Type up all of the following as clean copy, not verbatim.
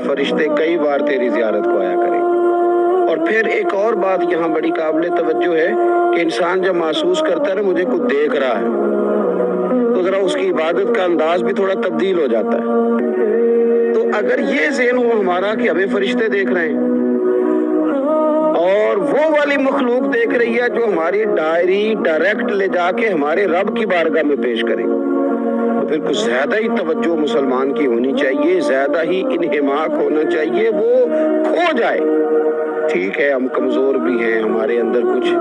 فرشتے کئی بار تیری زیارت کو آیا کریں گے۔ اور پھر ایک اور بات یہاں بڑی قابل توجہ ہے کہ انسان جب محسوس کرتا ہے نا مجھے کچھ دیکھ رہا ہے تو ذرا اس کی عبادت کا انداز بھی تھوڑا تبدیل ہو جاتا ہے۔ تو اگر یہ ذہن ہو ہمارا کہ ہمیں فرشتے دیکھ رہے ہیں اور وہ والی مخلوق دیکھ رہی ہے جو ہماری ڈائری ڈائریکٹ لے جا کے ہمارے رب کی بارگاہ میں پیش کرے، تو پھر کچھ زیادہ ہی توجہ مسلمان کی ہونی چاہیے، زیادہ ہی انہماک ہونا چاہیے، وہ کھو جائے۔ ٹھیک ہے ہم کمزور بھی ہیں، ہمارے اندر کچھ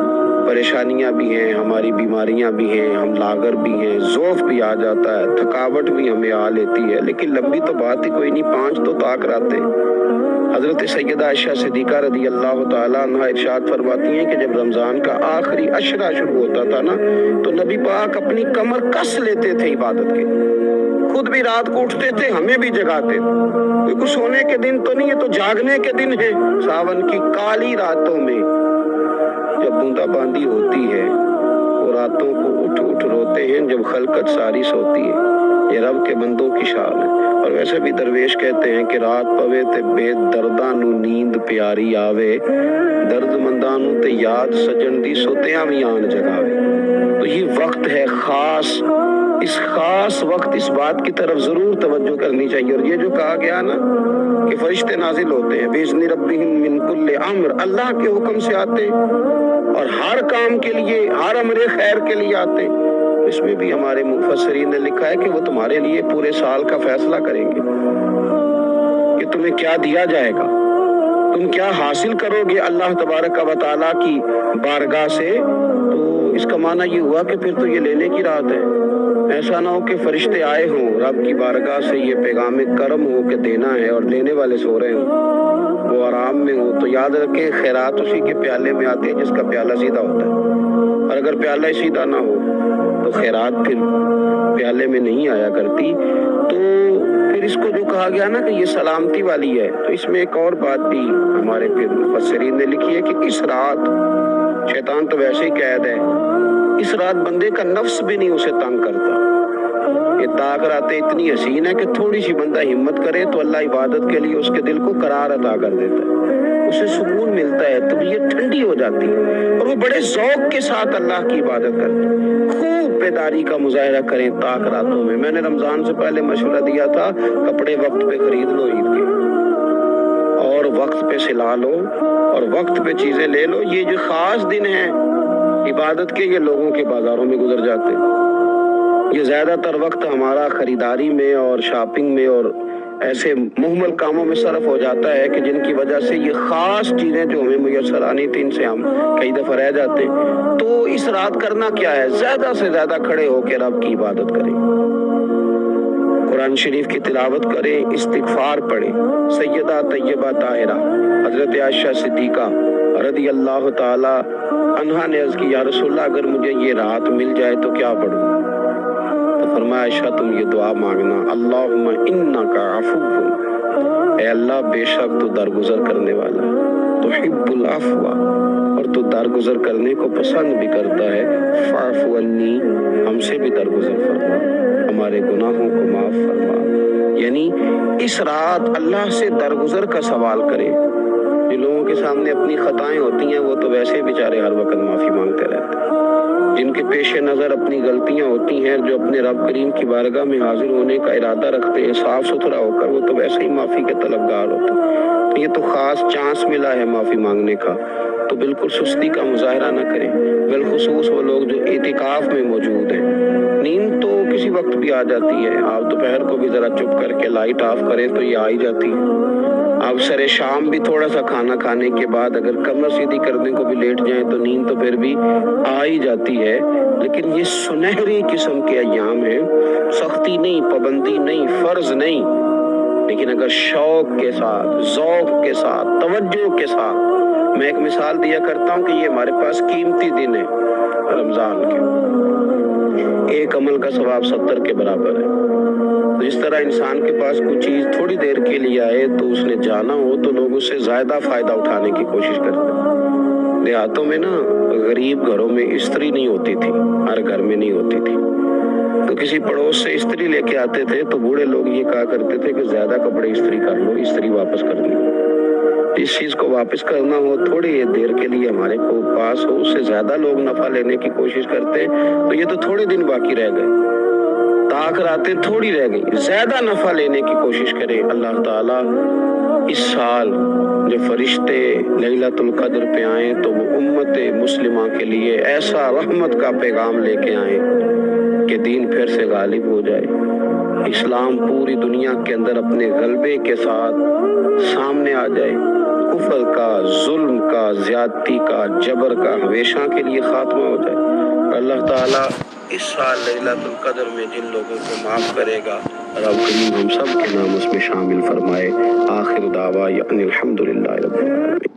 پریشانیاں بھی ہیں، ہماری بیماریاں بھی ہیں، ہم لاغر بھی ہیں، ضعف بھی آ جاتا ہے، تھکاوٹ بھی ہمیں آ لیتی ہے، لیکن لمبی تو بات ہی کوئی نہیں، 5 تو طاق راتیں۔ حضرت سیدہ عائشہ صدیقہ رضی اللہ تعالیٰ عنہ ارشاد فرماتی ہیں کہ جب رمضان کا آخری عشرہ شروع ہوتا تھا نا تو نبی پاک اپنی کمر کس لیتے تھے عبادت کے، خود بھی رات کو اٹھتے تھے، ہمیں بھی جگاتے تھے۔ کوئی سونے کے دن تو نہیں ہے، تو جاگنے کے دن ہے۔ ساون کی کالی راتوں میں جب بوندا باندی ہوتی ہے وہ راتوں کو اٹھ اٹھ روتے ہیں جب خلقت ساری سوتی ہے، یہ رب کے بندوں کی شان ہے۔ اور ویسے بھی درویش کہتے ہیں کہ رات پوے تے بے درداں نو نیند پیاری آوے، درد منداں نو تے یاد سجن دی سوتیاں وی آن جگاوے۔ تو یہ وقت ہے خاص، اس خاص وقت اس بات کی طرف ضرور توجہ کرنی چاہیے۔ اور یہ جو کہا گیا نا کہ فرشتے نازل ہوتے ہیں بِإِذْنِ رَبِّهِمْ مِنْ كُلِّ أَمْرٍ، اللہ کے حکم سے آتے اور ہر کام کے لیے، ہر امر خیر کے لیے آتے۔ اس میں بھی ہمارے مفسرین نے لکھا ہے کہ وہ تمہارے لیے پورے سال کا فیصلہ کریں گے کہ تمہیں کیا دیا جائے گا، تم کیا حاصل کرو گے اللہ تبارک و تعالیٰ کی بارگاہ سے۔ تو اس کا معنی یہ ہوا کہ پھر تو یہ لینے کی رات ہے۔ ایسا نہ ہو کہ فرشتے آئے ہوں رب کی بارگاہ سے یہ پیغام کرم ہو کہ دینا ہے اور دینے والے سو رہے ہوں، وہ آرام میں ہو، تو یاد رکھیں خیرات اسی کے پیالے میں آتی ہے جس کا پیالہ سیدھا ہوتا ہے، اور اگر پیالہ ہی سیدھا نہ ہو تو خیرات پھر پیالے میں نہیں آیا کرتی۔ تو پھر اس کو جو کہا گیا نا کہ یہ سلامتی والی ہے، تو اس میں ایک اور بات بھی ہمارے پھر مفسرین نے لکھی ہے کہ اس رات، شیطان تو ویسے ہی قید ہے، اس رات بندے کا نفس بھی نہیں اسے تنگ کرتا۔ یہ طاق راتیں اتنی حسین ہے کہ تھوڑی سی بندہ ہمت کرے تو اللہ عبادت کے لیے اس کے دل کو قرار عطا کر دیتا ہے، اسے سکون ملتا ہے، طبیعت ٹھنڈی ہو جاتی ہے اور وہ بڑے ذوق کے ساتھ اللہ کی عبادت کرتے ہیں۔ خوب بیداری کا مظاہرہ کریں طاق راتوں میں۔ میں نے رمضان سے پہلے مشورہ دیا تھا کپڑے وقت پہ خرید لو عید کے، اور وقت پہ سلا لو اور وقت پہ چیزیں لے لو۔ یہ جو خاص دن ہیں عبادت کے، یہ لوگوں کے بازاروں میں گزر جاتے ہیں۔ یہ زیادہ تر وقت ہمارا خریداری میں اور شاپنگ میں اور ایسے مہمل کاموں میں صرف ہو جاتا ہے کہ جن کی وجہ سے یہ خاص چیزیں جو ہمیں میسر آنی تھی ان سے ہم کئی دفعہ رہ جاتے ہیں۔ تو اس رات کرنا کیا ہے؟ زیادہ سے زیادہ کھڑے ہو کے رب کی عبادت کریں، قرآن شریف کی تلاوت کریں، استغفار پڑھیں۔ سیدہ طیبہ طاہرہ حضرت عائشہ صدیقہ رضی اللہ تعالی عنہا نے عرض کی یا رسول اللہ اگر مجھے یہ رات مل جائے تو کیا پڑھوں؟ تو فرمایا عائشہ تم یہ دعا مانگنا، اللہم انک عفو، اے اللہ بے شک تو درگزر کرنے والا ہے، تحب العفو، اور تو درگزر کرنے کو پسند بھی کرتا ہے، فاعف عنی، ہم سے بھی درگزر فرما، ہمارے گناہوں کو معاف فرما۔ یعنی اس رات اللہ سے درگزر کا سوال کریں۔ جو لوگوں کے سامنے اپنی خطائیں ہوتی ہیں وہ تو ویسے بیچارے ہر وقت معافی مانگتے رہتے ہیں، جن کے پیش نظر اپنی غلطیاں ہوتی ہیں، جو اپنے رب کریم کی بارگاہ میں حاضر ہونے کا ارادہ رکھتے ہیں صاف ستھرا ہو کر، وہ تو ویسے ہی معافی کے طلبگار ہوتے ہیں۔ یہ تو خاص چانس ملا ہے معافی مانگنے کا، تو بالکل سستی کا مظاہرہ نہ کریں، بالخصوص وہ لوگ جو اعتکاف میں موجود ہیں۔ نیند تو کسی وقت بھی آ جاتی ہے، آپ دوپہر کو بھی ذرا چپ کر کے لائٹ آف کریں تو یہ آ ہی جاتی ہے۔ آپ سر شام بھی تھوڑا سا کھانا کھانے کے بعد اگر کمر سیدھی کرنے کو بھی لیٹ جائیں تو نیند تو پھر بھی آ ہی جاتی ہے۔ لیکن یہ سنہری قسم کے ایام ہیں، سختی نہیں، پابندی نہیں، فرض نہیں، لیکن اگر شوق کے ساتھ، ذوق کے ساتھ، توجہ کے ساتھ، میں ایک مثال دیا کرتا ہوں کہ یہ ہمارے پاس قیمتی دن ہے رمضان کے، ایک عمل کا ثواب 70 کے برابر ہے۔ تو جس طرح انسان کے پاس کوئی چیز تھوڑی دیر کے لیے آئے تو اس نے جانا ہو تو لوگ اس سے زیادہ فائدہ اٹھانے کی کوشش کرتے ہیں۔ دیہاتوں میں نا غریب گھروں میں استری نہیں ہوتی تھی، ہر گھر میں نہیں ہوتی تھی، تو کسی پڑوس سے استری لے کے آتے تھے تو بوڑھے لوگ یہ کہا کرتے تھے کہ زیادہ کپڑے استری کر لو، استری واپس کر دو۔ اس چیز کو واپس کرنا ہو تھوڑی دیر کے لیے ہمارے کو پاس ہو، اس سے زیادہ لوگ نفع لینے کی کوشش کرتے تو یہ تو تھوڑے دن باقی رہ گئے، تاک راتیں تھوڑی رہ گئی، زیادہ نفع لینے کی کوشش کریں۔ اللہ تعالیٰ اس سال جو فرشتے لیلۃ القدر پہ آئیں تو وہ امت مسلمہ کے لیے ایسا رحمت کا پیغام لے کے آئیں کہ دین پھر سے غالب ہو جائے، اسلام پوری دنیا کے اندر اپنے غلبے کے ساتھ سامنے آ جائے، کفر کا، ظلم کا، زیادتی کا، جبر کا ہمیشہ کے لیے خاتمہ ہو جائے۔ اللہ تعالیٰ اس سال لیلۃ القدر میں جن لوگوں کو معاف کرے گا، رب کریم ہم سب کے نام اس میں شامل فرمائے۔ آخر دعویٰ الحمدللہ رب العالمین۔